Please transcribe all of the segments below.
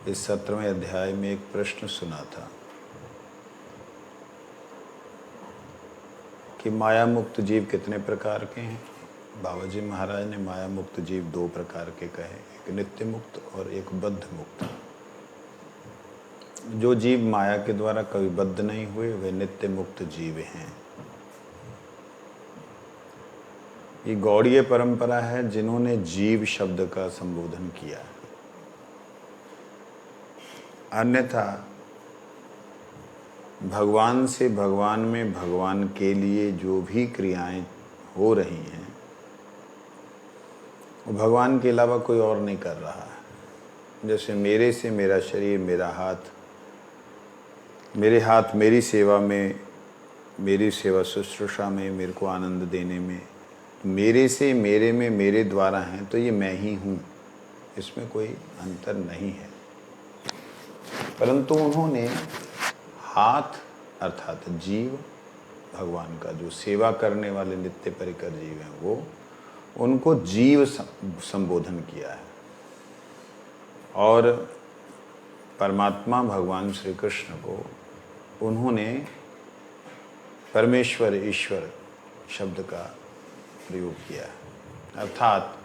इस 17वें अध्याय में एक प्रश्न सुना था कि माया मुक्त जीव कितने प्रकार के हैं। बाबा जी महाराज ने माया मुक्त जीव 2 प्रकार के कहे, एक नित्य मुक्त और एक बद्ध मुक्त। जो जीव माया के द्वारा कभी बद्ध नहीं हुए वे नित्य मुक्त जीव हैं। ये गौड़ीय परंपरा है जिन्होंने जीव शब्द का संबोधन किया। अन्यथा भगवान से भगवान में भगवान के लिए जो भी क्रियाएं हो रही हैं वो भगवान के अलावा कोई और नहीं कर रहा है। जैसे मेरे से मेरा शरीर, मेरा हाथ, मेरे हाथ मेरी सेवा में, मेरी सेवा शुश्रूषा में, मेरे को आनंद देने में, मेरे से मेरे में मेरे द्वारा हैं, तो ये मैं ही हूँ, इसमें कोई अंतर नहीं है। परंतु उन्होंने हाथ अर्थात जीव, भगवान का जो सेवा करने वाले नित्य परिकर जीव हैं, वो उनको जीव संबोधन किया है। और परमात्मा भगवान श्री कृष्ण को उन्होंने परमेश्वर, ईश्वर शब्द का प्रयोग किया है। अर्थात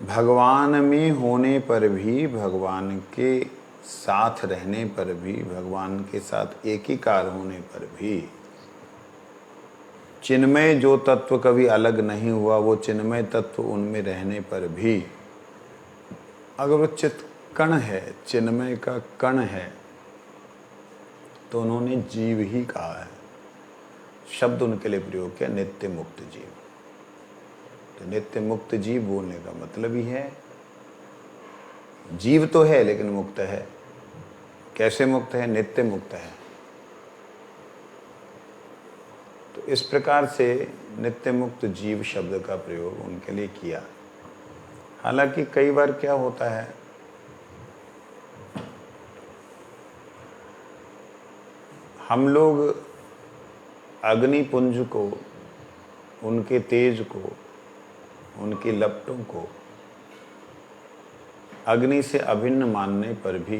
भगवान में होने पर भी, भगवान के साथ रहने पर भी, भगवान के साथ एकीकार होने पर भी, चिन्मय जो तत्व कभी अलग नहीं हुआ, वो चिन्मय तत्व उनमें रहने पर भी, अगर वो चित्त कण है, चिन्मय का कण है, तो उन्होंने जीव ही कहा है। शब्द उनके लिए प्रयोग किया नित्य मुक्त जीव। तो नित्य मुक्त जीव बोलने का मतलब ही है जीव तो है लेकिन मुक्त है। कैसे मुक्त है? नित्य मुक्त है। तो इस प्रकार से नित्य मुक्त जीव शब्द का प्रयोग उनके लिए किया। हालांकि कई बार क्या होता है, हम लोग अग्निपुंज को, उनके तेज को, उनकी लपटों को अग्नि से अभिन्न मानने पर भी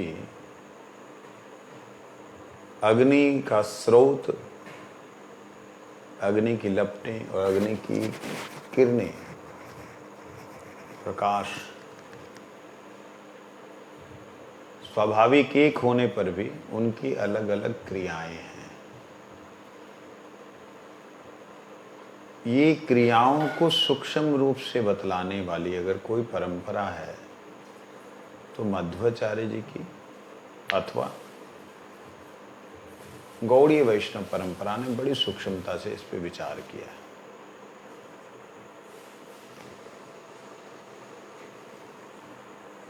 अग्नि का स्रोत, अग्नि की लपटें और अग्नि की किरणें, प्रकाश स्वाभाविक एक होने पर भी उनकी अलग अलग क्रियाएं हैं। ये क्रियाओं को सूक्ष्म रूप से बतलाने वाली अगर कोई परंपरा है तो मध्वाचार्य जी की अथवा गौड़ीय वैष्णव परंपरा ने बड़ी सूक्ष्मता से इस पर विचार किया है।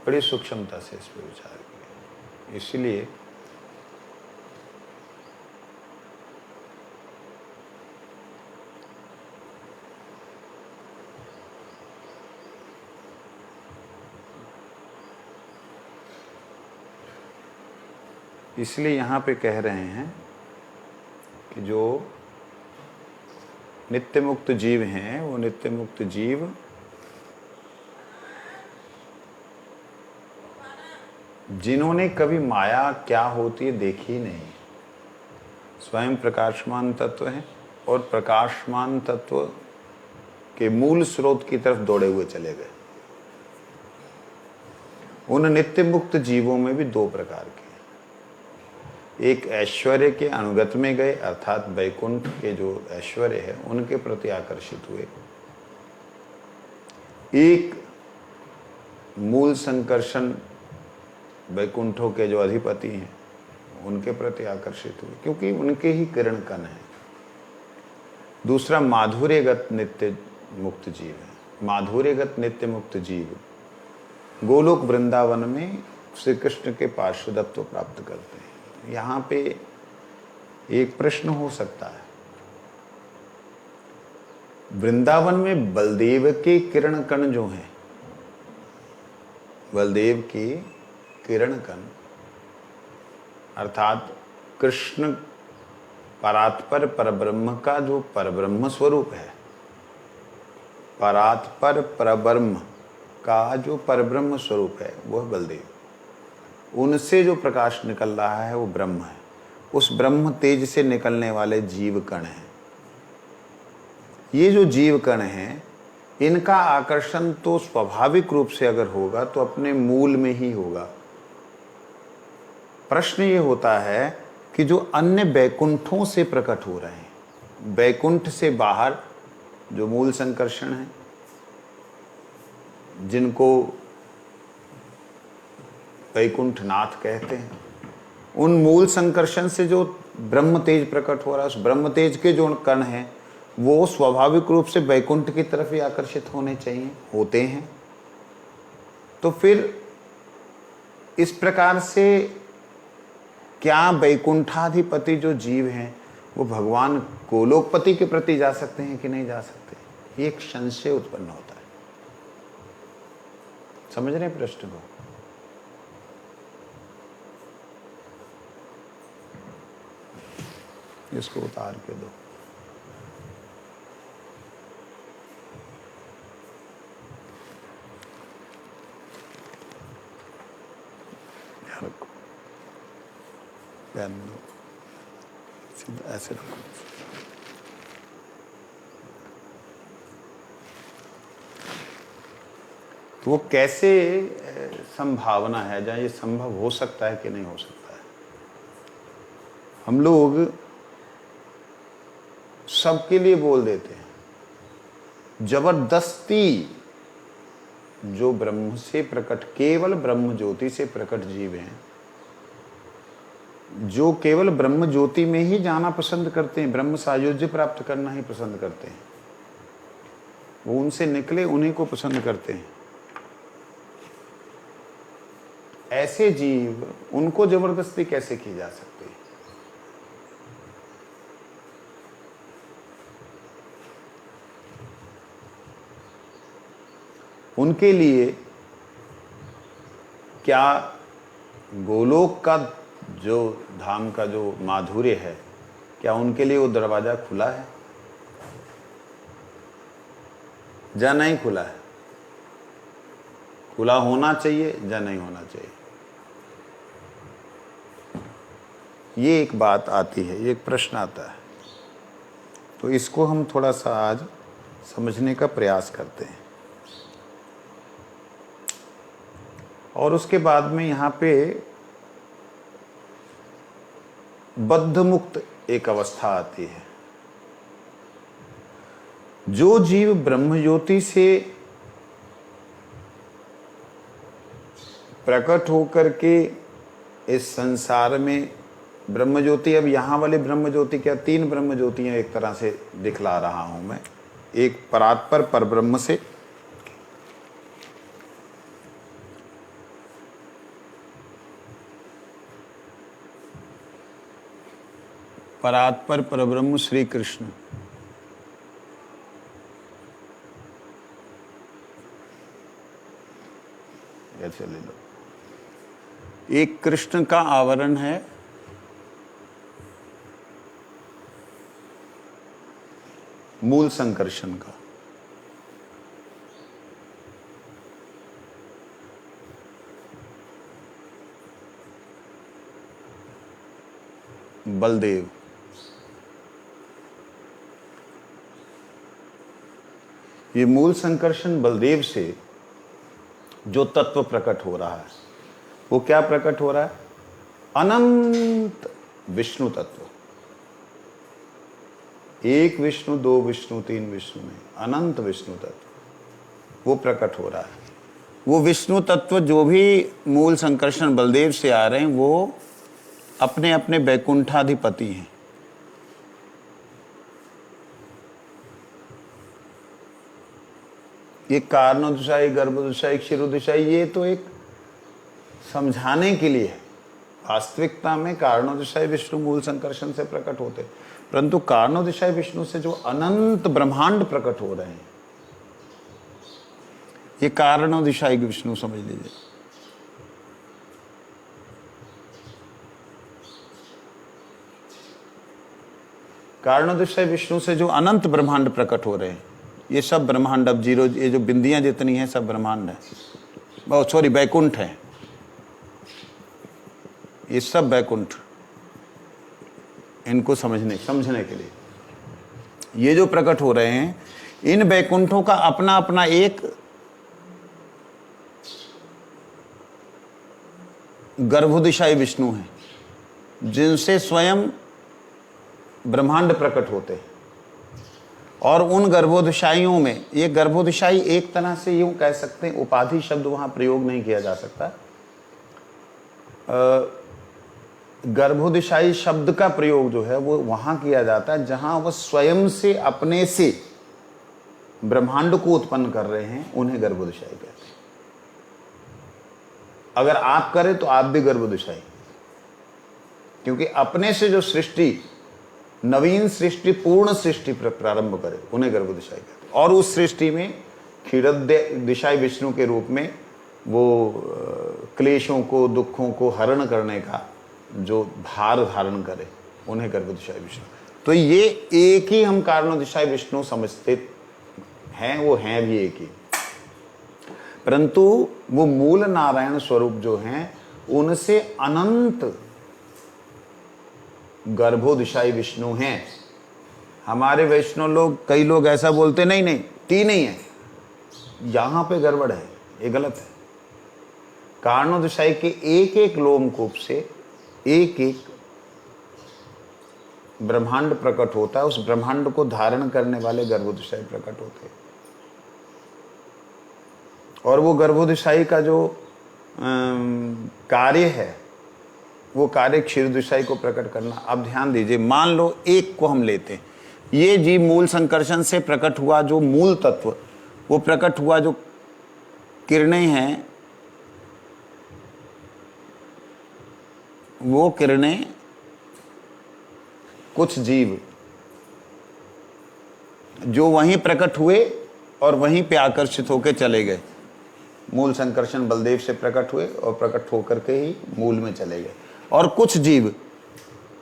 बड़ी सूक्ष्मता से इस पर विचार किया। इसलिए यहाँ पे कह रहे हैं कि जो नित्य मुक्त जीव हैं, वो नित्य मुक्त जीव जिन्होंने कभी माया क्या होती है देखी नहीं, स्वयं प्रकाशमान तत्व है और प्रकाशमान तत्व के मूल स्रोत की तरफ दौड़े हुए चले गए। उन नित्य मुक्त जीवों में भी 2 प्रकार के, एक ऐश्वर्य के अनुगत में गए अर्थात वैकुंठ के जो ऐश्वर्य है उनके प्रति आकर्षित हुए, एक मूल संकर्षण वैकुंठों के जो अधिपति हैं उनके प्रति आकर्षित हुए क्योंकि उनके ही किरण कण है। दूसरा माधुर्यगत नित्य मुक्त जीव है। माधुर्यगत नित्य मुक्त जीव गोलोक वृंदावन में श्री कृष्ण के पार्षदत्व प्राप्त करते हैं। यहाँ पे एक प्रश्न हो सकता है, वृंदावन में बलदेव के किरण कण जो हैं, बलदेव के किरण कण अर्थात कृष्ण परात्पर परब्रह्म का जो परब्रह्म स्वरूप है, परात्पर परब्रह्म का जो परब्रह्म स्वरूप है वो है बलदेव। उनसे जो प्रकाश निकल रहा है वो ब्रह्म है। उस ब्रह्म तेज से निकलने वाले जीव कण हैं। ये जो जीव कण हैं, इनका आकर्षण तो स्वाभाविक रूप से अगर होगा तो अपने मूल में ही होगा। प्रश्न ये होता है कि जो अन्य वैकुंठों से प्रकट हो रहे हैं, वैकुंठ से बाहर जो मूल संकर्षण है, जिनको वैकुंठनाथ कहते हैं, उन मूल संकर्षण से जो ब्रह्म तेज प्रकट हो रहा है, उस ब्रह्म तेज के जो कण हैं वो स्वाभाविक रूप से वैकुंठ की तरफ ही आकर्षित होने चाहिए, होते हैं। तो फिर इस प्रकार से क्या वैकुंठाधिपति जो जीव हैं वो भगवान गोलोकपति के प्रति जा सकते हैं कि नहीं जा सकते? ये एक संशय उत्पन्न होता है। समझ रहे हैं प्रश्न को? इसको उतार के दो। रखो, पेन दो, सीधा ऐसे रखो। तो वो कैसे संभावना है, जहाँ ये संभव हो सकता है कि नहीं हो सकता है? हम लोग सबके लिए बोल देते हैं। जबरदस्ती जो ब्रह्म से प्रकट, केवल ब्रह्म ज्योति से प्रकट जीव हैं, जो केवल ब्रह्म ज्योति में ही जाना पसंद करते हैं, ब्रह्म सायुज्य प्राप्त करना ही पसंद करते हैं, वो उनसे निकले उन्हीं को पसंद करते हैं। ऐसे जीव, उनको जबरदस्ती कैसे की जा सकती है? उनके लिए क्या गोलोक का जो धाम का जो माधुर्य है, क्या उनके लिए वो दरवाजा खुला है या नहीं खुला है? खुला होना चाहिए या नहीं होना चाहिए? ये एक बात आती है, ये एक प्रश्न आता है। तो इसको हम थोड़ा सा आज समझने का प्रयास करते हैं। और उसके बाद में यहाँ पे बद्ध मुक्त एक अवस्था आती है। जो जीव ब्रह्म ज्योति से प्रकट होकर के इस संसार में, ब्रह्म ज्योति, अब यहाँ वाले ब्रह्म ज्योति क्या, तीन ब्रह्म ज्योतियां एक तरह से दिखला रहा हूं मैं। एक परात्पर परब्रह्म से, परात्पर परब्रह्म श्री कृष्ण, ऐसे ले लो। एक कृष्ण का आवरण है, मूल संकर्षण का। बलदेव, ये मूल संकर्षण बलदेव से जो तत्व प्रकट हो रहा है, वो क्या प्रकट हो रहा है? अनंत विष्णु तत्व। एक विष्णु, दो विष्णु, तीन विष्णु नहीं, अनंत विष्णु तत्व वो प्रकट हो रहा है। वो विष्णु तत्व जो भी मूल संकर्षण बलदेव से आ रहे हैं, वो अपने अपने वैकुंठाधिपति हैं। ये कारणोदशाई, गर्भोदशाई, क्षीरोदशाई, ये तो एक समझाने के लिए है। वास्तविकता में कारणोदशाई विष्णु मूल संकर्षण से प्रकट होते, परंतु कारणोदशाई विष्णु से जो अनंत ब्रह्मांड प्रकट हो रहे हैं, ये कारणोदशाई विष्णु समझ लीजिए। कारणोदशाई विष्णु से जो अनंत ब्रह्मांड प्रकट हो रहे हैं, ये सब ब्रह्मांड, अब जीरो, ये जो बिंदियां जितनी हैं सब ब्रह्मांड है, बहुत सॉरी बैकुंठ है, ये सब बैकुंठ। इनको समझने के लिए ये जो प्रकट हो रहे हैं, इन बैकुंठों का अपना अपना एक गर्भोदशाई विष्णु है, जिनसे स्वयं ब्रह्मांड प्रकट होते हैं। और उन गर्भोदशाइयों में, ये गर्भोदशाई एक तरह से यूं कह सकते हैं, उपाधि शब्द वहां प्रयोग नहीं किया जा सकता, गर्भोदशाई शब्द का प्रयोग जो है वो वहां किया जाता है जहां वह स्वयं से, अपने से ब्रह्मांड को उत्पन्न कर रहे हैं, उन्हें गर्भोदशाई कहते हैं। अगर आप करें तो आप भी गर्भोदशाई, क्योंकि अपने से जो सृष्टि, नवीन सृष्टि, पूर्ण सृष्टि प्रारंभ करे, उन्हें गर्भोदशाई कहते हैं। और उस सृष्टि में क्षीरोदशाई विष्णु के रूप में वो क्लेशों को, दुखों को हरण करने का जो भार धारण करे, उन्हें गर्भोदशाई विष्णु। तो ये एक ही हम कारणोदशाई विष्णु समझते हैं, वो हैं भी एक ही, परंतु वो मूल नारायण स्वरूप जो हैं, उनसे अनंत गर्भोदशाई विष्णु हैं। हमारे वैष्णव लोग, कई लोग ऐसा बोलते, नहीं नहीं तीन ही है, यहां पे गड़बड़ है, ये गलत है। कारणोदशाई के एक एक लोमकूप से एक एक ब्रह्मांड प्रकट होता है, उस ब्रह्मांड को धारण करने वाले गर्भोदशाई प्रकट होते हैं। और वो गर्भोदशाई का जो कार्य है, वो कार्य क्षीरोदशाई को प्रकट करना। अब ध्यान दीजिए, मान लो एक को हम लेते हैं, ये जीव मूल संकर्षण से प्रकट हुआ जो मूल तत्व, वो प्रकट हुआ जो किरणें हैं, वो किरणें, कुछ जीव जो वहीं प्रकट हुए और वहीं पे आकर्षित होकर चले गए। मूल संकर्षण बलदेव से प्रकट हुए और प्रकट होकर के ही मूल में चले गए। और कुछ जीव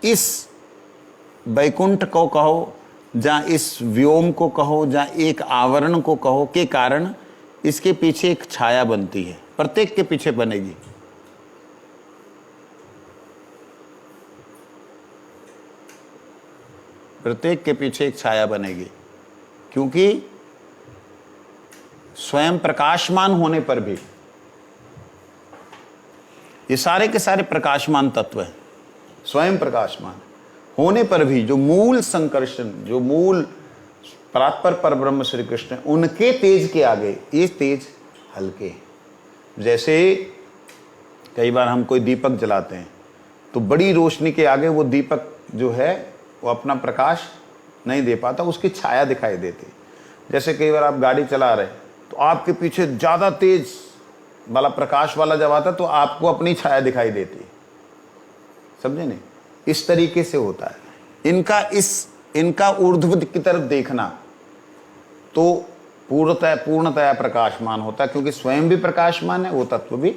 इस वैकुंठ को कहो, जहाँ इस व्योम को कहो, जहाँ एक आवरण को कहो, के कारण इसके पीछे एक छाया बनती है, प्रत्येक के पीछे बनेगी। प्रत्येक के पीछे एक छाया बनेगी, क्योंकि स्वयं प्रकाशमान होने पर भी, ये सारे के सारे प्रकाशमान तत्व हैं, स्वयं प्रकाशमान होने पर भी जो मूल संकर्षण, जो मूल परात्पर परब्रह्म श्री कृष्ण, उनके तेज के आगे ये तेज हल्के हैं। जैसे कई बार हम कोई दीपक जलाते हैं तो बड़ी रोशनी के आगे वो दीपक जो है वो अपना प्रकाश नहीं दे पाता, उसकी छाया दिखाई देती। जैसे कई बार आप गाड़ी चला रहे तो आपके पीछे ज़्यादा तेज वाला प्रकाश वाला जब आता तो आपको अपनी छाया दिखाई देती, समझे नहीं? इस तरीके से होता है इनका ऊर्ध्व की तरफ देखना तो पूर्णतया प्रकाशमान होता है, क्योंकि स्वयं भी प्रकाशमान है, वो तत्व भी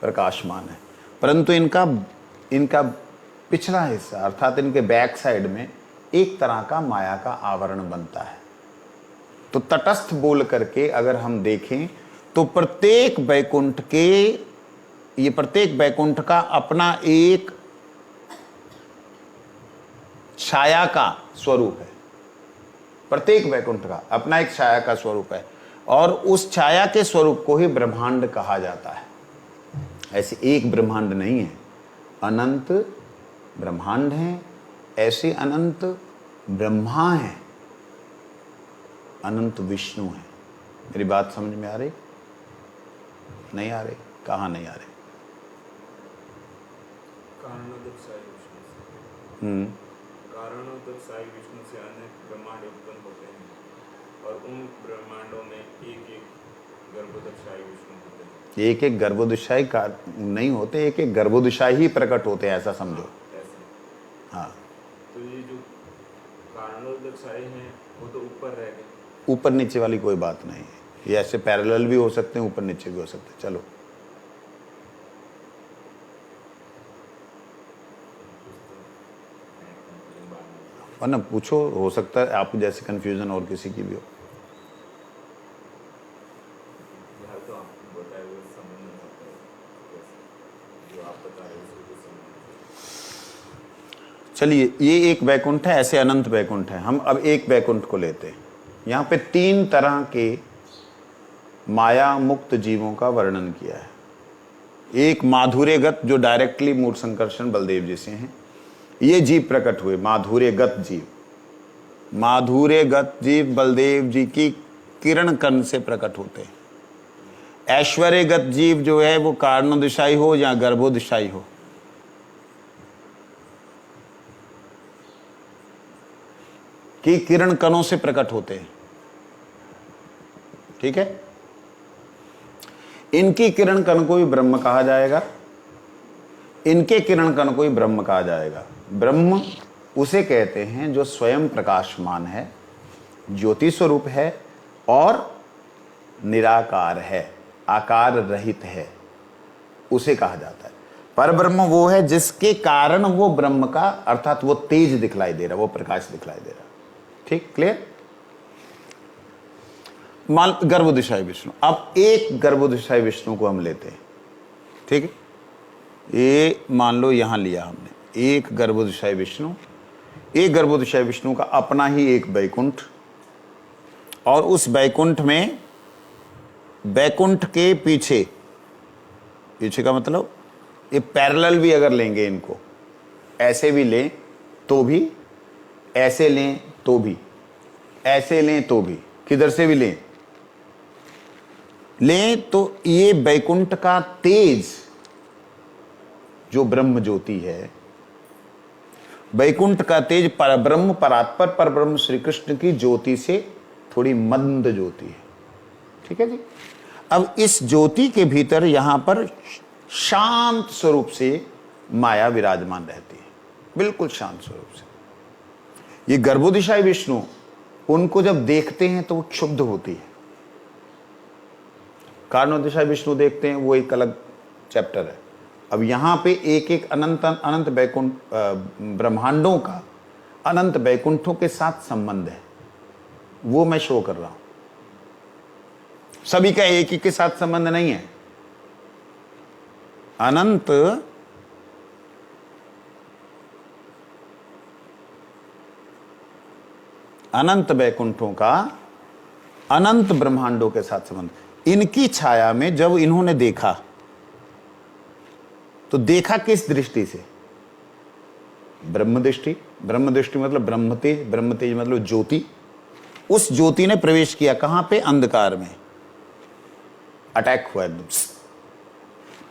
प्रकाशमान है। परंतु इनका पिछला हिस्सा, अर्थात इनके बैक साइड में एक तरह का माया का आवरण बनता है। तो तटस्थ बोल करके अगर हम देखें तो प्रत्येक बैकुंठ का अपना एक छाया का स्वरूप है। प्रत्येक बैकुंठ का अपना एक छाया का स्वरूप है, और उस छाया के स्वरूप को ही ब्रह्मांड कहा जाता है। ऐसे एक ब्रह्मांड नहीं है, अनंत ब्रह्मांड हैं, ऐसे अनंत ब्रह्मा हैं, अनंत विष्णु हैं। मेरी बात समझ में आ रही? नहीं आ रही? कहाँ नहीं आ रही? कारणोदक विष्णु से अनेक ब्रह्मांड उत्पन्न होते हैं, और उन ब्रह्मांडों में एक एक गर्भोदशाई विष्णु होते हैं। एक एक गर्भोदशाई का नहीं होते, एक एक गर्भोदशाई ही प्रकट होते हैं, ऐसा समझो। हाँ, तो ये जो कारणोदशाई हैं वो तो ऊपर रह गए, ऊपर नीचे वाली कोई बात नहीं है। ये ऐसे पैरेलल भी हो सकते हैं, ऊपर नीचे भी हो सकते हैं। चलो, वरना पूछो, हो सकता है आप जैसे कंफ्यूजन और किसी की भी हो। तो आप बताए हुए संबंध में आता है कैसे जो आप बता रहे हैं उसके कुछ संबंध। चलिए, ये एक वैकुंठ है, ऐसे अनंत वैकुंठ है। हम अब एक वैकुंठ को लेते हैं। यहाँ पे 3 तरह के माया मुक्त जीवों का वर्णन किया है। एक माधुर्यगत, जो डायरेक्टली मूल संकर्षण बलदेव जी से हैं। ये जीव प्रकट हुए माधुर्यगत जीव। माधुर्यगत जीव बलदेव जी की किरण कण से प्रकट होते हैं। ऐश्वर्यगत जीव जो है वो कारणोदिशाई हो या गर्भोदिशाई हो, कि किरण कणों से प्रकट होते हैं। ठीक है, इनकी किरण कण को भी ब्रह्म कहा जाएगा, इनके किरण कण को भी ब्रह्म कहा जाएगा। ब्रह्म उसे कहते हैं जो स्वयं प्रकाशमान है, ज्योति स्वरूप है और निराकार है, आकार रहित है, उसे कहा जाता है। पर ब्रह्म वो है जिसके कारण वो ब्रह्म का, अर्थात वो तेज दिखलाई दे रहा, वो प्रकाश दिखलाई दे रहा। ठीक, क्लियर? मान गर्भोदशाई विष्णु। अब एक गर्भोदशाई विष्णु को हम लेते हैं। ठीक है, ये मान लो यहां लिया हमने एक गर्भोदशाई विष्णु। एक गर्भोदशाई विष्णु का अपना ही एक वैकुंठ, और उस वैकुंठ में, वैकुंठ के पीछे, पीछे का मतलब ये पैरेलल भी अगर लेंगे इनको, ऐसे भी लें तो भी, ऐसे लें तो भी, ऐसे लें तो भी, किधर से भी लें तो ये वैकुंठ का तेज जो ब्रह्म ज्योति है, वैकुंठ का तेज परब्रह्म, परात्पर परब्रह्म श्री कृष्ण की ज्योति से थोड़ी मंद ज्योति है। ठीक है जी। अब इस ज्योति के भीतर यहां पर शांत स्वरूप से माया विराजमान रहती है, बिल्कुल शांत स्वरूप से। ये गर्भोदशाई विष्णु, उनको जब देखते हैं तो वो क्षुब्ध होती है। कारणोदशाई विष्णु देखते हैं, वो एक अलग चैप्टर है। अब यहां पे एक एक अनंत वैकुंठ, ब्रह्मांडों का अनंत वैकुंठों के साथ संबंध है, वो मैं शो कर रहा हूं। सभी का एक ही के साथ संबंध नहीं है। अनंत वैकुंठों का अनंत ब्रह्मांडों के साथ संबंध। इनकी छाया में जब इन्होंने देखा तो देखा किस दृष्टि से? ब्रह्म दृष्टि। ब्रह्म दृष्टि मतलब ब्रह्म तेज, ब्रह्म तेज मतलब ज्योति। उस ज्योति ने प्रवेश किया कहां पे? अंधकार में। अटैक हुआ एकदम।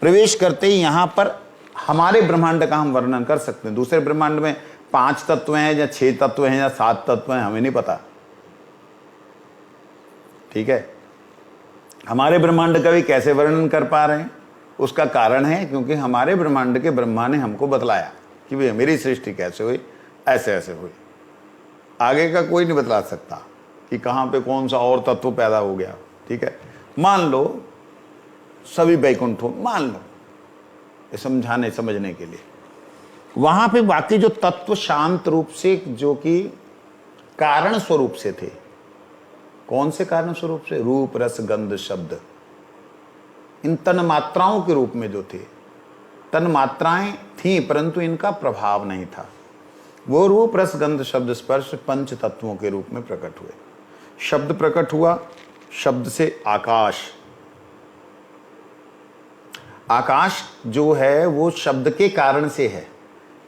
प्रवेश करते ही यहां पर हमारे ब्रह्मांड का हम वर्णन कर सकते हैं। दूसरे ब्रह्मांड में 5 तत्व हैं या 6 तत्व हैं या 7 तत्व हैं, हमें नहीं पता। ठीक है, हमारे ब्रह्मांड का भी कैसे वर्णन कर पा रहे हैं, उसका कारण है क्योंकि हमारे ब्रह्मांड के ब्रह्मा ने हमको बतलाया कि भाई मेरी सृष्टि कैसे हुई, ऐसे ऐसे हुई। आगे का कोई नहीं बतला सकता कि कहां पे कौन सा और तत्व पैदा हो गया। ठीक है, मान लो सभी वैकुंठों, मान लो ये समझने के लिए, वहां पे बाकी जो तत्व शांत रूप से, जो कि कारण स्वरूप से थे। कौन से कारण स्वरूप से? रूप रस गंध शब्द, इन तन मात्राओं के रूप में जो थे। तन मात्राएं थी परंतु इनका प्रभाव नहीं था। वो रूप रस गंध शब्द स्पर्श 5 तत्वों के रूप में प्रकट हुए। शब्द प्रकट हुआ, शब्द से आकाश। आकाश जो है वो शब्द के कारण से है।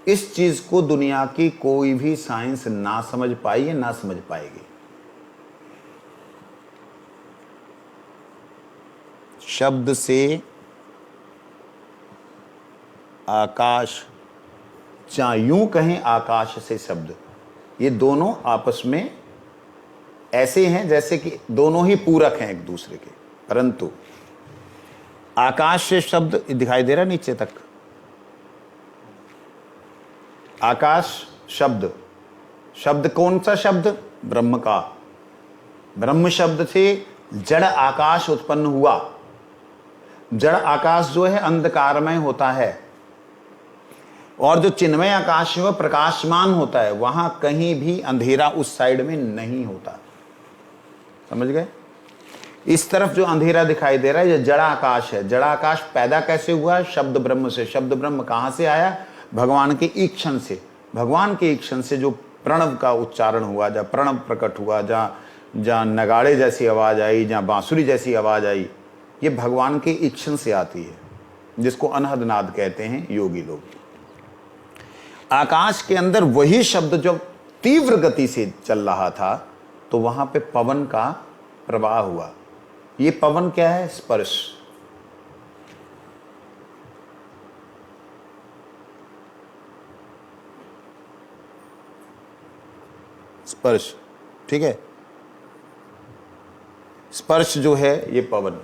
इस चीज को दुनिया की कोई भी साइंस ना समझ पाई है, ना समझ पाएगी। शब्द से आकाश, चाहे यूं कहें आकाश से शब्द, ये दोनों आपस में ऐसे हैं जैसे कि दोनों ही पूरक हैं एक दूसरे के। परंतु आकाश से शब्द दिखाई दे रहा नीचे तक, आकाश शब्द। शब्द कौन सा शब्द? ब्रह्म का। ब्रह्म शब्द से जड़ आकाश उत्पन्न हुआ। जड़ आकाश जो है अंधकारमय होता है, और जो चिन्मय आकाश है वह प्रकाशमान होता है। वहां कहीं भी अंधेरा उस साइड में नहीं होता। समझ गए? इस तरफ जो अंधेरा दिखाई दे रहा है ये जड़ा आकाश है। जड़ा आकाश पैदा कैसे हुआ? शब्द ब्रह्म से। शब्द ब्रह्म कहाँ से आया? भगवान के ईक्षण से। भगवान के ईक्षण से जो प्रणव का उच्चारण हुआ, जहाँ प्रणव प्रकट हुआ, जहाँ नगाड़े जैसी आवाज़ आई, जहाँ बांसुरी जैसी आवाज़ आई, ये भगवान के ईक्षण से आती है, जिसको अनहद नाद कहते हैं योगी लोग। आकाश के अंदर वही शब्द जब तीव्र गति से चल रहा था तो वहां पे पवन का प्रवाह हुआ। ये पवन क्या है? स्पर्श। स्पर्श, ठीक है। स्पर्श जो है ये पवन,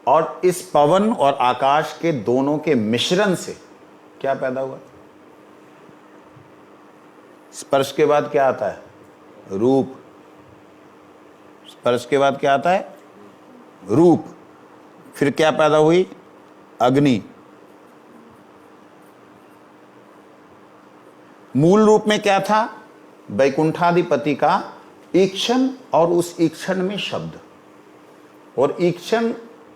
और इस पवन और आकाश के दोनों के मिश्रण से क्या पैदा हुआ? स्पर्श के बाद क्या आता है? रूप। स्पर्श के बाद क्या आता है? रूप। फिर क्या पैदा हुई? अग्नि। मूल रूप में क्या था? वैकुंठाधिपति का ईक्षण, और उस ईक्षण में शब्द, और ईक्षण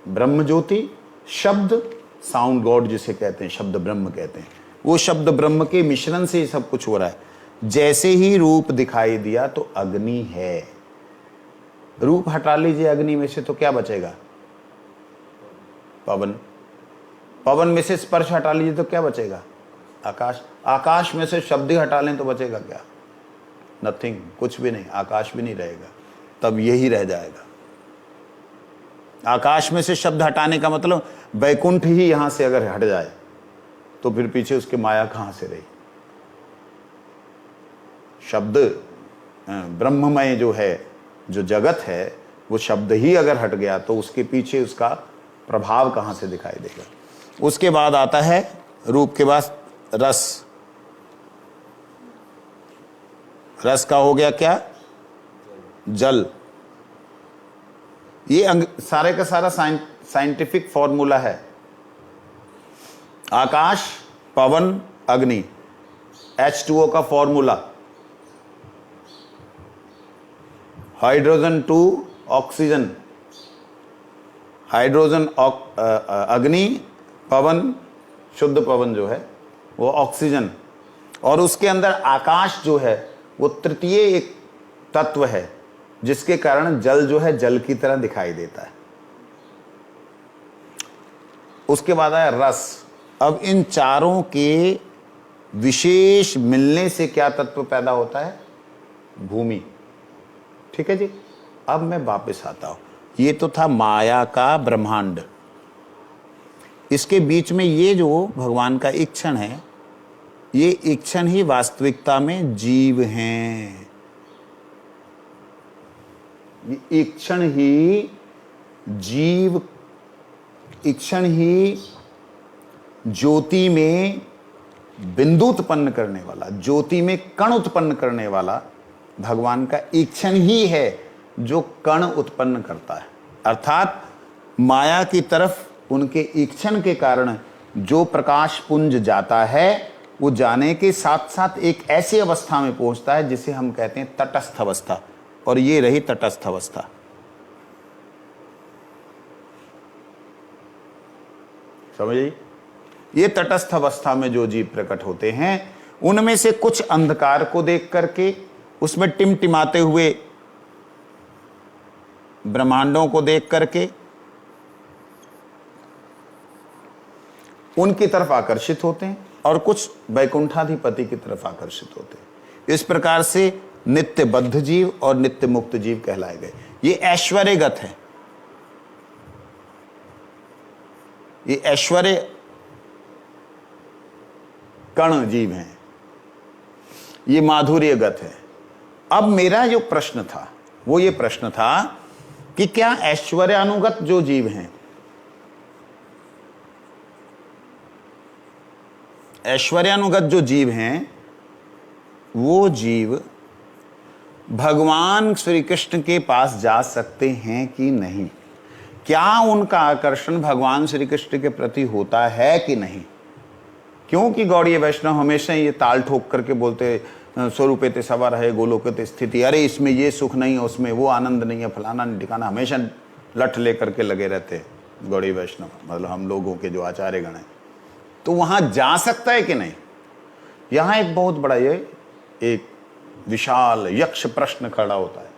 ब्रह्म ज्योति, शब्द साउंड गॉड जिसे कहते हैं, शब्द ब्रह्म कहते हैं। वो शब्द ब्रह्म के मिश्रण से ही सब कुछ हो रहा है। जैसे ही रूप दिखाई दिया तो अग्नि है। रूप हटा लीजिए अग्नि में से तो क्या बचेगा? पवन। पवन में से स्पर्श हटा लीजिए तो क्या बचेगा? आकाश। आकाश में से शब्द ही हटा लें तो बचेगा क्या? नथिंग, कुछ भी नहीं। आकाश भी नहीं रहेगा, तब यही रह जाएगा। आकाश में से शब्द हटाने का मतलब वैकुंठ ही यहां से अगर हट जाए तो फिर पीछे उसके माया कहां से रही? शब्द ब्रह्ममय जो है, जो जगत है, वो शब्द ही अगर हट गया तो उसके पीछे उसका प्रभाव कहां से दिखाई देगा? उसके बाद आता है रूप के बाद रस। रस का हो गया क्या? जल। ये सारे का सारा साइंटिफिक फॉर्मूला है। आकाश, पवन, अग्नि, H2O का formula, hydrogen two oxygen, hydrogen अग्नि, पवन, शुद्ध पवन जो है वो ऑक्सीजन, और उसके अंदर आकाश जो है वो तृतीय एक तत्व है, जिसके कारण जल जो है जल की तरह दिखाई देता है। उसके बाद आया रस। अब इन चारों के विशेष मिलने से क्या तत्व पैदा होता है? भूमि। ठीक है जी। अब मैं वापस आता हूं। ये तो था माया का ब्रह्मांड। इसके बीच में ये जो भगवान का ईक्षण है, ये ईक्षण ही वास्तविकता में जीव हैं। ये ईक्षण ही जीव, ईक्षण ही ज्योति में बिंदु उत्पन्न करने वाला, ज्योति में कण उत्पन्न करने वाला भगवान का ईक्षण ही है जो कण उत्पन्न करता है। अर्थात माया की तरफ उनके ईक्षण के कारण जो प्रकाश पुंज जाता है, वो जाने के साथ साथ एक ऐसी अवस्था में पहुंचता है जिसे हम कहते हैं तटस्थ अवस्था, और ये रही तटस्थ अवस्था। समझिए, ये तटस्थ अवस्था में जो जीव प्रकट होते हैं, उनमें से कुछ अंधकार को देख करके, उसमें टिमटिमाते हुए ब्रह्मांडों को देख करके उनकी तरफ आकर्षित होते हैं, और कुछ वैकुंठाधिपति की तरफ आकर्षित होते हैं। इस प्रकार से नित्य बद्ध जीव और नित्य मुक्त जीव कहलाए गए। ये ऐश्वर्यगत है, ये ऐश्वर्य कण जीव हैं, ये माधुर्यगत है। अब मेरा जो प्रश्न था वो ये प्रश्न था कि क्या ऐश्वर्यानुगत जो जीव हैं, ऐश्वर्यानुगत जो जीव हैं, वो जीव भगवान श्री कृष्ण के पास जा सकते हैं कि नहीं? क्या उनका आकर्षण भगवान श्री कृष्ण के प्रति होता है कि नहीं? क्योंकि गौड़ीय वैष्णव हमेशा ये ताल ठोक करके बोलते स्वरूपेते सवा रहे गोलोकते स्थिति, अरे इसमें ये सुख नहीं है, उसमें वो आनंद नहीं है, फलाना नहीं ठिकाना, हमेशा लठ लेकर के लगे रहते गौड़ी वैष्णव, मतलब हम लोगों के जो आचार्य गण हैं। तो वहां जा सकता है कि नहीं? यहां एक बहुत बड़ा ये एक विशाल यक्ष प्रश्न खड़ा होता है।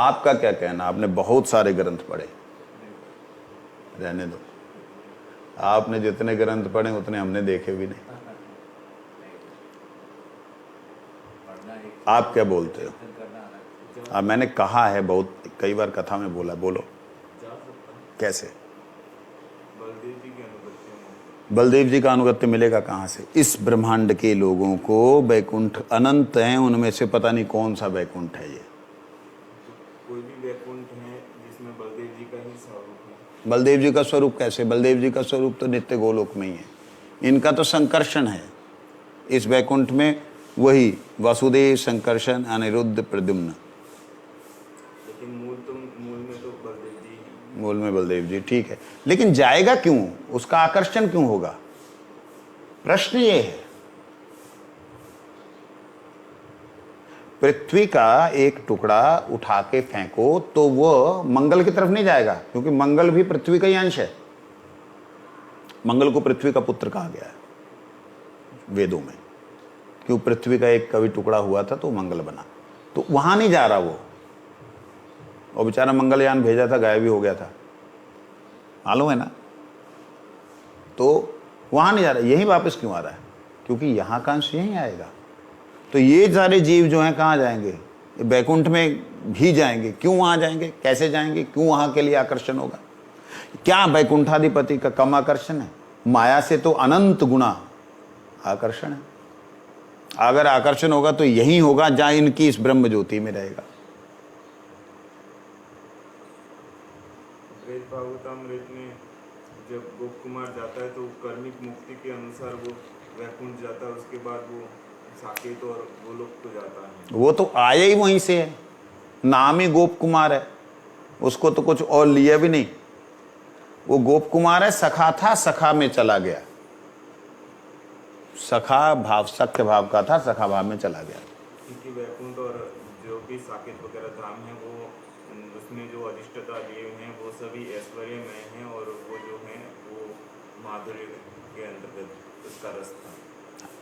आपका क्या कहना? आपने बहुत सारे ग्रंथ पढ़े, रहने दो, आपने जितने ग्रंथ पढ़े उतने हमने देखे भी नहीं। आप क्या बोलते हो? अब मैंने कहा है बहुत, कई बार कथा में बोला, बोलो कैसे? बलदेव जी का अनुगत्य मिलेगा कहाँ से? इस ब्रह्मांड के लोगों को वैकुंठ अनंत हैं, उनमें से पता नहीं कौन सा वैकुंठ है। ये कोई भी वैकुंठ है जिसमें बलदेव जी का ही स्वरूप है। बलदेव जी का स्वरूप कैसे? बलदेव जी का स्वरूप तो नित्य गोलोक में ही है, इनका तो संकर्षण है इस वैकुंठ में, वही वासुदेव संकर्षण अनिरुद्ध प्रद्युम्न। लेकिन मूल में तो बलदेव जी ही। मूल में बलदेव जी, ठीक है, लेकिन जाएगा क्यों? उसका आकर्षण क्यों होगा? प्रश्न ये है। पृथ्वी का एक टुकड़ा उठा के फेंको तो वो मंगल की तरफ नहीं जाएगा, क्योंकि मंगल भी पृथ्वी का ही अंश है। मंगल को पृथ्वी का पुत्र कहा गया है वेदों में, क्यों? पृथ्वी का एक कभी टुकड़ा हुआ था तो मंगल बना, तो वहां नहीं जा रहा वो, और बेचारा मंगलयान भेजा था, गायब भी हो गया था, मालूम है ना? तो वहां नहीं जा रहा, यही वापस क्यों आ रहा है? क्योंकि यहां का अंश यहीं आएगा। तो ये सारे जीव जो हैं कहाँ जाएंगे? बैकुंठ में भी जाएंगे। क्यों वहां जाएंगे? कैसे जाएंगे? क्यों वहां के लिए आकर्षण होगा? क्या बैकुंठाधिपति का कम आकर्षण है? माया से तो अनंत गुना आकर्षण है। अगर आकर्षण होगा तो यही होगा जहां इनकी इस ब्रह्म ज्योति में रहेगा। भागवतामृत में जब गोप कुमार जाता है तो कर्मिक मुक्ति के अनुसार वो वैकुंठ जाता है, उसके बाद वो साकेत और गोलोक को जाता है। वो तो आया ही वहीं से है, नाम ही गोप कुमार है, उसको तो कुछ और लिया भी नहीं। वो गोप कुमार है, सखा था, सखा में चला गया, सखा भाव सख्य भाव का था, सखा भाव में चला गया। क्योंकि वैकुंठ और जो भी साकेत वगैरह धाम है, वो उसमें जो अधिष्ठता लिए हैं वो सभी ऐश्वर्यमय हैं, और वो जो है वो माधुर्य के अंतर्गत उसका रस था,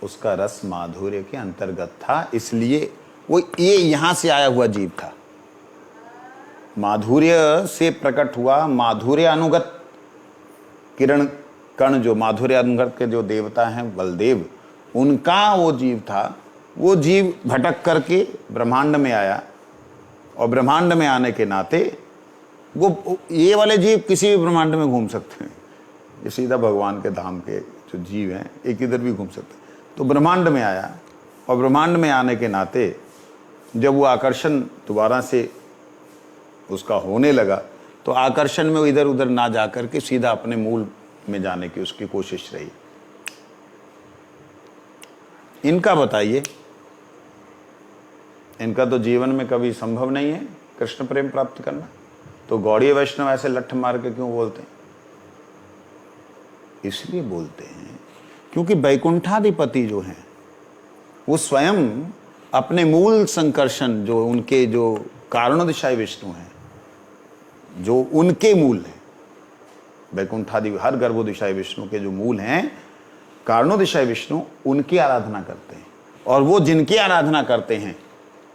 उसका रस माधुर्य के अंतर्गत था, इसलिए वो ये यहां से आया हुआ जीव था, माधुर्य से प्रकट हुआ। माधुर्य अनुगत किरण कण, जो माधुर्य अनुगत के जो देवता हैं बलदेव, उनका वो जीव था। वो जीव भटक करके ब्रह्मांड में आया, और ब्रह्मांड में आने के नाते वो ये वाले जीव किसी भी ब्रह्मांड में घूम सकते हैं, ये सीधा भगवान के धाम के जो जीव हैं एक इधर भी घूम सकते हैं। तो ब्रह्मांड में आया, और ब्रह्मांड में आने के नाते जब वो आकर्षण दोबारा से उसका होने लगा, तो आकर्षण में वो इधर उधर ना जा करके सीधा अपने मूल में जाने की उसकी कोशिश रही। इनका बताइए, इनका तो जीवन में कभी संभव नहीं है कृष्ण प्रेम प्राप्त करना, तो गौड़ीय वैष्णव ऐसे लठ मार के क्यों बोलते हैं? इसलिए बोलते हैं क्योंकि वैकुंठाधिपति जो हैं वो स्वयं अपने मूल संकर्षण, जो उनके जो कारणोदिशाई विष्णु हैं, जो उनके मूल हैं, वैकुंठादि हर गर्भोदिशाई विष्णु के जो मूल हैं कारणोदिशाई विष्णु, उनकी आराधना करते हैं। और वो जिनकी आराधना करते हैं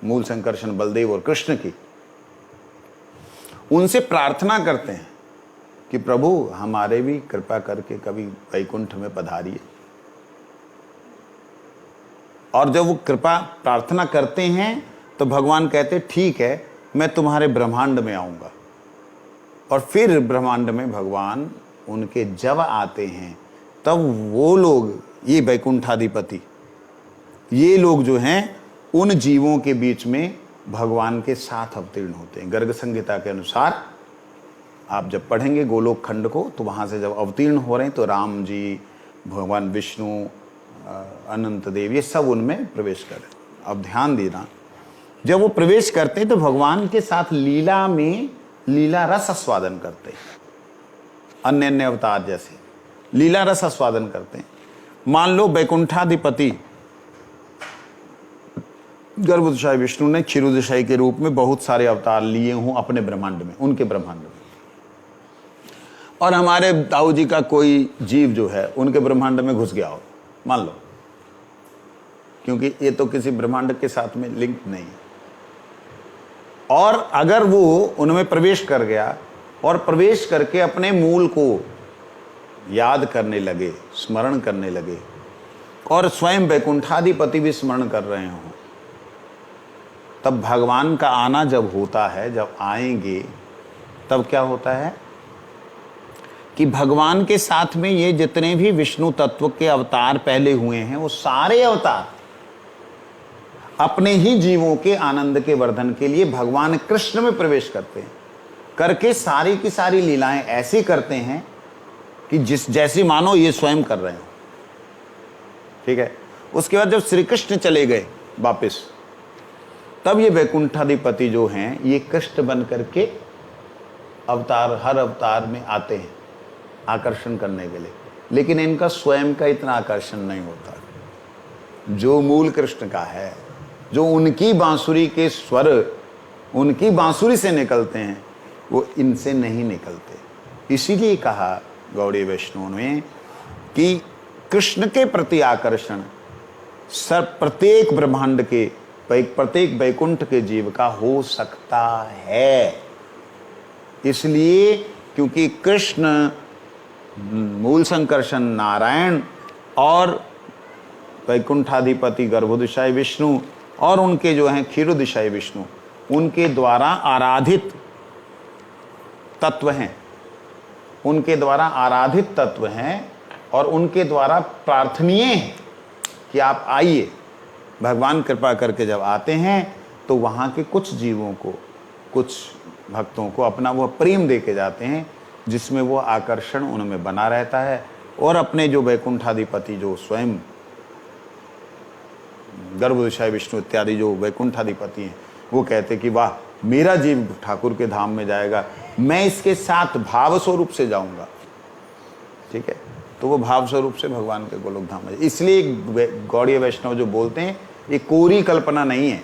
मूल संकर्षण बलदेव और कृष्ण की, उनसे प्रार्थना करते हैं कि प्रभु हमारे भी कृपा करके कभी वैकुंठ में पधारिए। और जब वो कृपा प्रार्थना करते हैं तो भगवान कहते ठीक है, मैं तुम्हारे ब्रह्मांड में आऊंगा। और फिर ब्रह्मांड में भगवान उनके जब आते हैं तब वो लोग, ये वैकुंठाधिपति, ये लोग जो हैं उन जीवों के बीच में भगवान के साथ अवतीर्ण होते हैं। गर्ग संहिता के अनुसार आप जब पढ़ेंगे गोलोक खंड को, तो वहाँ से जब अवतीर्ण हो रहे हैं तो राम जी, भगवान विष्णु, अनंत देव, ये सब उनमें प्रवेश कर रहे हैं। अब ध्यान देना, जब वो प्रवेश करते हैं तो भगवान के साथ लीला में लीला रस आस्वादन करते हैं, अन्य अन्य अवतार जैसे लीला रस आस्वादन करते हैं। मान लो वैकुंठाधिपति गर्भोदशाई विष्णु ने क्षीरोदशाई के रूप में बहुत सारे अवतार लिए हों अपने ब्रह्मांड में, उनके ब्रह्मांड में, और हमारे दाऊ जी का कोई जीव जो है उनके ब्रह्मांड में घुस गया हो, मान लो, क्योंकि ये तो किसी ब्रह्मांड के साथ में लिंक नहीं है, और अगर वो उनमें प्रवेश कर गया और प्रवेश करके अपने मूल को याद करने लगे, स्मरण करने लगे, और स्वयं वैकुंठाधिपति भी स्मरण कर रहे हों, तब भगवान का आना जब होता है, जब आएंगे, तब क्या होता है कि भगवान के साथ में ये जितने भी विष्णु तत्व के अवतार पहले हुए हैं, वो सारे अवतार अपने ही जीवों के आनंद के वर्धन के लिए भगवान कृष्ण में प्रवेश करते हैं, करके सारी की सारी लीलाएं ऐसी करते हैं कि जैसी मानो ये स्वयं कर रहे हो। ठीक है। उसके बाद जब श्री कृष्ण चले गए वापस, तब ये वैकुंठाधिपति जो हैं ये कृष्ण बन करके अवतार, हर अवतार में आते हैं आकर्षण करने के लिए, लेकिन इनका स्वयं का इतना आकर्षण नहीं होता जो मूल कृष्ण का है, जो उनकी बांसुरी के स्वर उनकी बांसुरी से निकलते हैं, वो इनसे नहीं निकलते। इसीलिए कहा गौड़ीय वैष्णव ने कि कृष्ण के प्रति आकर्षण प्रत्येक ब्रह्मांड के, प्रत्येक वैकुंठ के जीव का हो सकता है, इसलिए क्योंकि कृष्ण, मूल संकर्षण नारायण और वैकुंठाधिपति गर्भोदशाई विष्णु और उनके जो हैं क्षीरोदशाई विष्णु, उनके द्वारा आराधित तत्व हैं, उनके द्वारा आराधित तत्व हैं, और उनके द्वारा प्रार्थनीय हैं कि आप आइए। भगवान कृपा करके जब आते हैं तो वहाँ के कुछ जीवों को, कुछ भक्तों को अपना वह प्रेम दे के जाते हैं, जिसमें वो आकर्षण उनमें बना रहता है, और अपने जो वैकुंठाधिपति जो स्वयं गर्भोदशाई विष्णु इत्यादि जो वैकुंठाधिपति हैं, वो कहते कि वाह, मेरा जीव ठाकुर के धाम में जाएगा, मैं इसके साथ भाव स्वरूप से जाऊंगा। ठीक है। तो वो भाव स्वरूप से भगवान के गोलोक धाम में, इसलिए गौड़ीय वैष्णव जो बोलते हैं ये कोरी कल्पना नहीं है,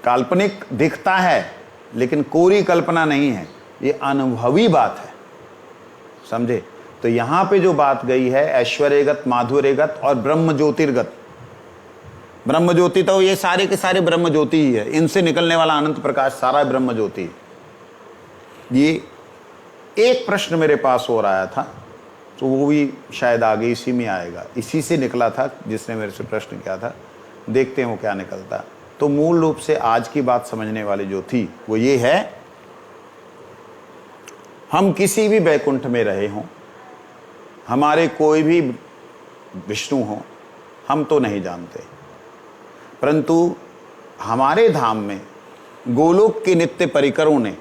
काल्पनिक दिखता है लेकिन कोरी कल्पना नहीं है, ये अनुभवी बात है, समझे। तो यहां पे जो बात गई है ऐश्वर्यगत, माधुर्यगत और ब्रह्म ज्योतिर्गत, ब्रह्म ज्योति तो ये सारे के सारे ब्रह्म ज्योति ही है, इनसे निकलने वाला अनंत प्रकाश सारा ब्रह्म ज्योति। ये एक प्रश्न मेरे पास हो रहा था, तो वो भी शायद आगे इसी में आएगा, इसी से निकला था जिसने मेरे से प्रश्न किया था, देखते हैं वो क्या निकलता। तो मूल रूप से आज की बात समझने वाली जो थी वो ये है, हम किसी भी वैकुंठ में रहे हों, हमारे कोई भी विष्णु हो, हम तो नहीं जानते, परंतु हमारे धाम में गोलोक के नित्य परिकरों ने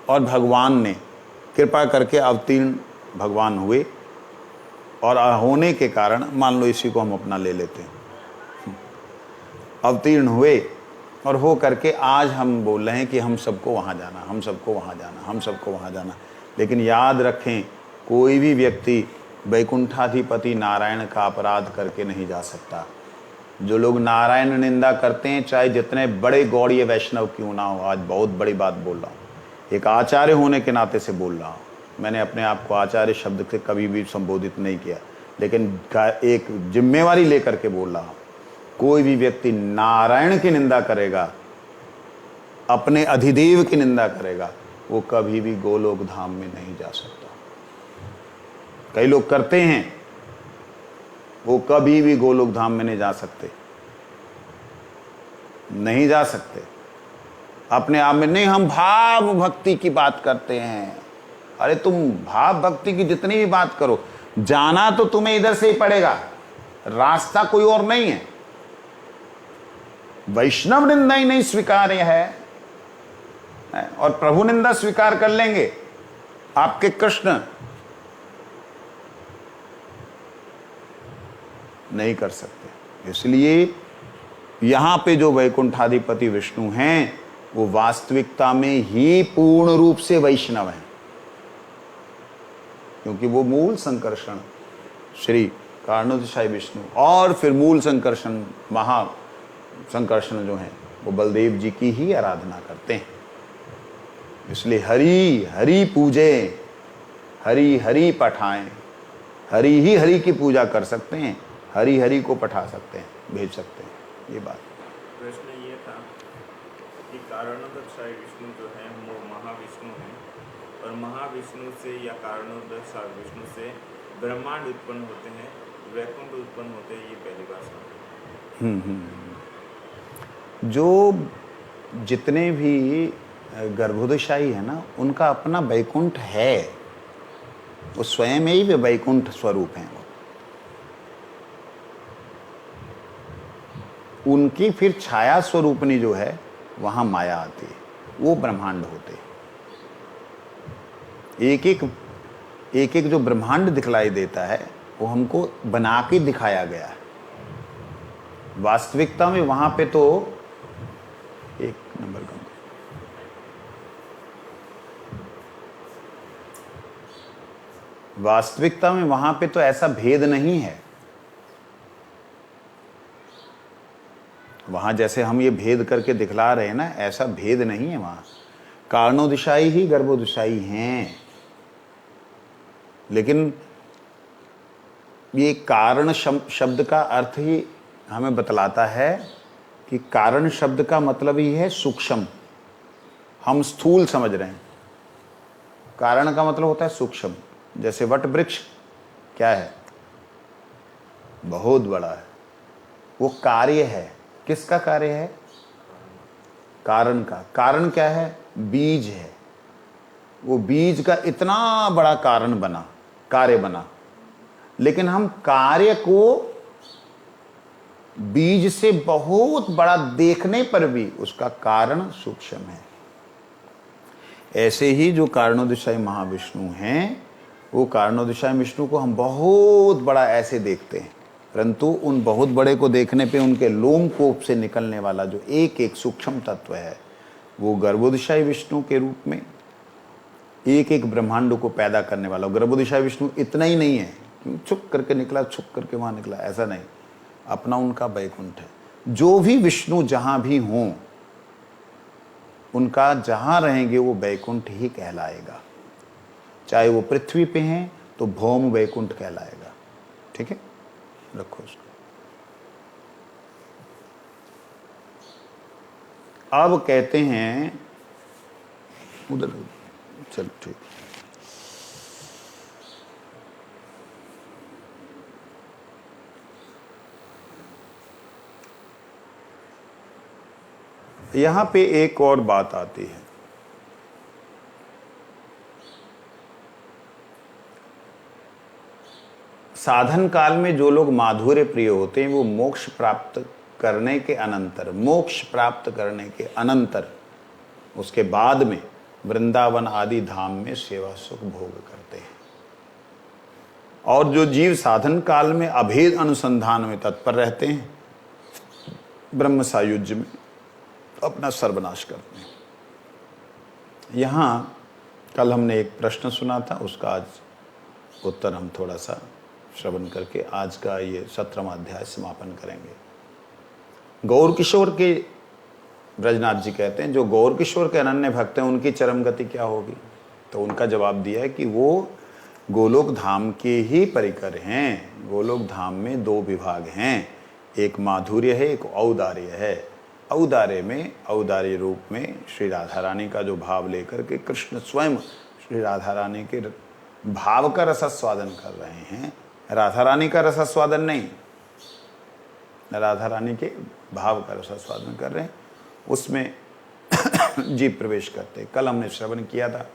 और भगवान ने कृपा करके अवतीर्ण भगवान हुए, और होने के कारण मान लो इसी को हम अपना ले लेते हैं, अवतीर्ण हुए और हो करके आज हम बोल रहे हैं कि हम सबको वहाँ जाना, हम सबको वहाँ जाना, हम सबको वहाँ जाना। लेकिन याद रखें, कोई भी व्यक्ति वैकुंठाधिपति नारायण का अपराध करके नहीं जा सकता। जो लोग नारायण निंदा करते हैं, चाहे जितने बड़े गौड़ीय वैष्णव क्यों ना हो, आज बहुत बड़ी बात बोल रहा हूँ, एक आचार्य होने के नाते से बोल रहा हूँ। मैंने अपने आप को आचार्य शब्द से कभी भी संबोधित नहीं किया, लेकिन एक जिम्मेवारी लेकर के बोल रहा हूँ। कोई भी व्यक्ति नारायण की निंदा करेगा, अपने अधिदेव की निंदा करेगा, वो कभी भी गोलोक धाम में नहीं जा सकता। कई लोग करते हैं, वो कभी भी गोलोक धाम में नहीं जा सकते, नहीं जा सकते। अपने आप में नहीं, हम भाव भक्ति की बात करते हैं। अरे तुम भाव भक्ति की जितनी भी बात करो, जाना तो तुम्हें इधर से ही पड़ेगा, रास्ता कोई और नहीं है। वैष्णव निंदा ही नहीं स्वीकार्य है, और प्रभु निंदा स्वीकार कर लेंगे आपके कृष्ण, नहीं कर सकते। इसलिए यहां पे जो वैकुंठाधिपति विष्णु हैं, वो वास्तविकता में ही पूर्ण रूप से वैष्णव हैं, क्योंकि वो मूल संकर्षण श्री कारणोदशाई विष्णु, और फिर मूल संकर्षण, महा संकर्षण जो हैं वो बलदेव जी की ही आराधना करते हैं। इसलिए हरि हरि पूजे, हरि हरि पठाएं, हरि ही हरि की पूजा कर सकते हैं, हरि हरि को पठा सकते हैं, भेज सकते हैं। ये बात प्रश्न ये था कि कारणोदशाई विष्णु जो है वो महाविष्णु है, और महाविष्णु से या कारणोदशाई विष्णु से ब्रह्मांड उत्पन्न होते हैं, वैकुंठ उत्पन्न होते हैं, ये पहली बार सुना। जो जितने भी गर्भोदशाई है ना, उनका अपना वैकुंठ है, वो स्वयं ही वे वैकुंठ स्वरूप हैं। उनकी फिर छाया स्वरूपनी जो है वहां माया आती है, वो ब्रह्मांड होते। एक एक जो ब्रह्मांड दिखलाई देता है वो हमको बना के दिखाया गया है। वास्तविकता में वहां पे तो एक नंबर का, वास्तविकता में वहां पे तो ऐसा भेद नहीं है। वहां जैसे हम ये भेद करके दिखला रहे हैं ना, ऐसा भेद नहीं है। वहां कारणोदशाई ही गर्भोदशाई हैं, लेकिन ये कारण शब्द का अर्थ ही हमें बतलाता है कि कारण शब्द का मतलब ही है सूक्ष्म। हम स्थूल समझ रहे हैं, कारण का मतलब होता है सूक्ष्म। जैसे वट वृक्ष क्या है, बहुत बड़ा है, वो कार्य है। किसका कार्य है? कारण का। कारण क्या है? बीज है। वो बीज का इतना बड़ा कारण बना, कार्य बना, लेकिन हम कार्य को बीज से बहुत बड़ा देखने पर भी उसका कारण सूक्ष्म है। ऐसे ही जो कारणोदशाई महाविष्णु हैं, वो कारणोदशाई विष्णु को हम बहुत बड़ा ऐसे देखते हैं, परंतु उन बहुत बड़े को देखने पे उनके लोमकूप से निकलने वाला जो एक एक सूक्ष्म तत्व है, वो गर्भोदशाई विष्णु के रूप में एक एक ब्रह्मांड को पैदा करने वाला। गर्भोदशाई विष्णु इतना ही नहीं है छुप करके निकला, छुप करके वहां निकला, ऐसा नहीं। अपना उनका वैकुंठ है। जो भी विष्णु जहां भी हों, उनका जहां रहेंगे वो वैकुंठ ही कहलाएगा। चाहे वो पृथ्वी पे हैं तो भौम वैकुंठ कहलाएगा। ठीक है, रखो उसको। अब कहते हैं उधर, चल ठीक। यहां पे एक और बात आती है। साधन काल में जो लोग माधुर्य प्रिय होते हैं, वो मोक्ष प्राप्त करने के अनंतर, मोक्ष प्राप्त करने के अनंतर, उसके बाद में वृंदावन आदि धाम में सेवा सुख भोग करते हैं। और जो जीव साधन काल में अभेद अनुसंधान में तत्पर रहते हैं, ब्रह्म सायुज्य में अपना सर्वनाश करते हैं। यहाँ कल हमने एक प्रश्न सुना था, उसका आज उत्तर हम थोड़ा सा श्रवण करके आज का ये 17वां अध्याय समापन करेंगे। गौर किशोर के ब्रजनाथ जी कहते हैं, जो गौर किशोर के अनन्य भक्त हैं उनकी चरम गति क्या होगी? तो उनका जवाब दिया है कि वो गोलोक धाम के ही परिकर हैं। गोलोक धाम में दो विभाग हैं, एक माधुर्य है, एक औदार्य है। औदार्य में, औदार्य रूप में श्री राधा रानी का जो भाव लेकर के कृष्ण स्वयं श्री राधा रानी के भाव का रसास्वादन कर रहे हैं, राधा रानी का रसास्वादन नहीं, राधा रानी के भाव का रसास्वादन कर रहे हैं, उसमें जीव प्रवेश करते। कल हमने श्रवण किया था,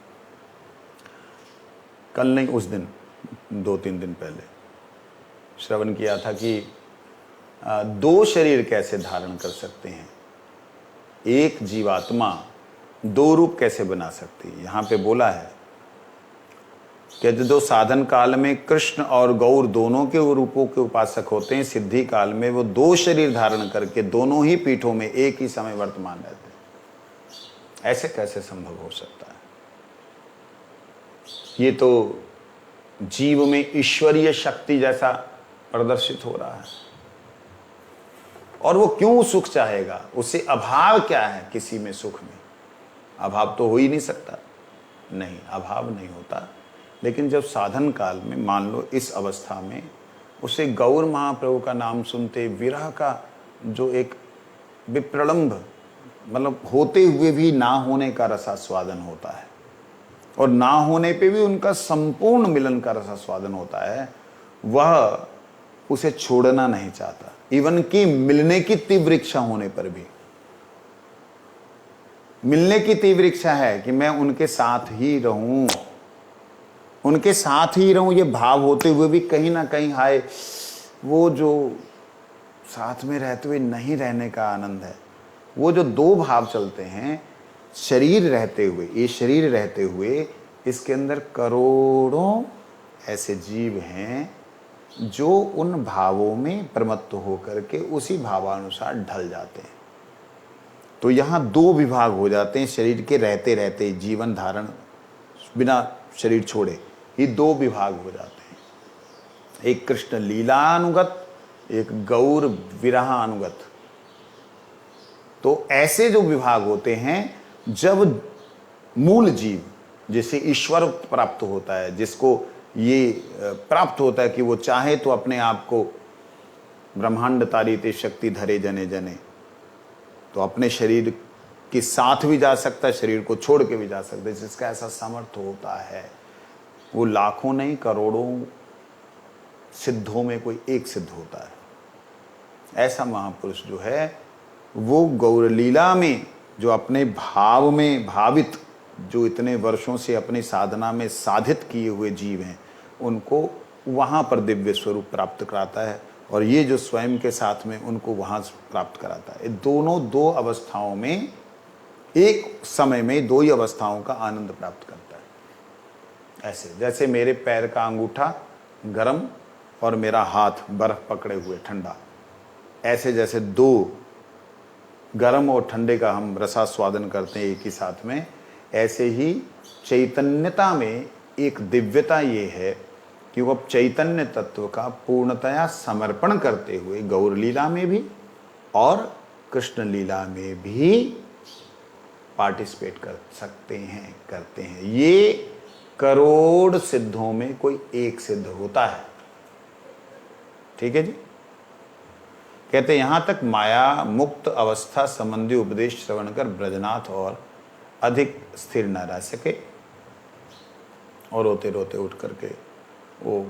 कल नहीं उस दिन 2-3 दिन पहले श्रवण किया था कि दो शरीर कैसे धारण कर सकते हैं, एक जीवात्मा दो रूप कैसे बना सकती है। यहाँ पे बोला है कि जो साधन काल में कृष्ण और गौर दोनों के रूपों के उपासक होते हैं, सिद्धि काल में वो दो शरीर धारण करके दोनों ही पीठों में एक ही समय वर्तमान रहते हैं। ऐसे कैसे संभव हो सकता है? ये तो जीव में ईश्वरीय शक्ति जैसा प्रदर्शित हो रहा है। और वो क्यों सुख चाहेगा? उससे अभाव क्या है किसी में? सुख में अभाव तो हो ही नहीं सकता। नहीं, अभाव नहीं होता। लेकिन जब साधन काल में मान लो इस अवस्था में उसे गौर महाप्रभु का नाम सुनते विरह का जो एक विप्रलंभ, मतलब होते हुए भी ना होने का रसास्वादन होता है, और ना होने पे भी उनका संपूर्ण मिलन का रसास्वादन होता है, वह उसे छोड़ना नहीं चाहता। इवन कि मिलने की तीव्र इच्छा होने पर भी, मिलने की तीव्र इच्छा है कि मैं उनके साथ ही रहूं, उनके साथ ही रहूं, ये भाव होते हुए भी कहीं ना कहीं हाय वो जो साथ में रहते हुए नहीं रहने का आनंद है। वो जो दो भाव चलते हैं, शरीर रहते हुए, ये शरीर रहते हुए इसके अंदर करोड़ों ऐसे जीव हैं जो उन भावों में प्रमत्त होकर के उसी भावानुसार ढल जाते हैं। तो यहाँ दो विभाग हो जाते हैं शरीर के रहते रहते, जीवन धारण बिना शरीर छोड़े ये दो विभाग हो जाते हैं, एक कृष्ण लीलानुगत, एक गौर विरहानुगत। तो ऐसे जो विभाग होते हैं, जब मूल जीव जिसे ईश्वर प्राप्त होता है, जिसको ये प्राप्त होता है कि वो चाहे तो अपने आप को ब्रह्मांड तारीते शक्ति धरे जने जने, तो अपने शरीर के साथ भी जा सकता है, शरीर को छोड़ के भी जा सकता है। जिसका ऐसा सामर्थ्य होता है, वो लाखों नहीं करोड़ों सिद्धों में कोई एक सिद्ध होता है। ऐसा महापुरुष जो है वो गौर लीला में जो अपने भाव में भावित, जो इतने वर्षों से अपनी साधना में साधित किए हुए जीव हैं, उनको वहाँ पर दिव्य स्वरूप प्राप्त कराता है, और ये जो स्वयं के साथ में उनको वहाँ प्राप्त कराता है। दोनों दो अवस्थाओं में, एक समय में दो ही अवस्थाओं का आनंद प्राप्त करता है। ऐसे जैसे मेरे पैर का अंगूठा गर्म और मेरा हाथ बर्फ पकड़े हुए ठंडा, ऐसे जैसे दो गर्म और ठंडे का हम रसास्वादन करते हैं एक ही साथ में, ऐसे ही चैतन्यता में एक दिव्यता ये है कि वो चैतन्य तत्व का पूर्णतया समर्पण करते हुए गौर लीला में भी और कृष्ण लीला में भी पार्टिसिपेट कर सकते हैं, करते हैं। ये करोड़ सिद्धों में कोई एक सिद्ध होता है। ठीक है जी। कहते यहाँ तक माया मुक्त अवस्था संबंधी उपदेश श्रवण कर ब्रजनाथ और अधिक स्थिर न रह सके, और रोते रोते उठ करके, वो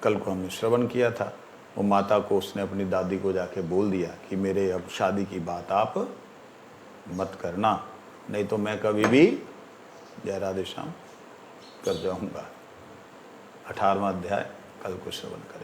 कल को हमने श्रवण किया था, वो माता को उसने अपनी दादी को जाके बोल दिया कि मेरे अब शादी की बात आप मत करना, नहीं तो मैं कभी भी जय राधे श्याम कर जाऊंगा। 18वां अध्याय कल को श्रवण करें।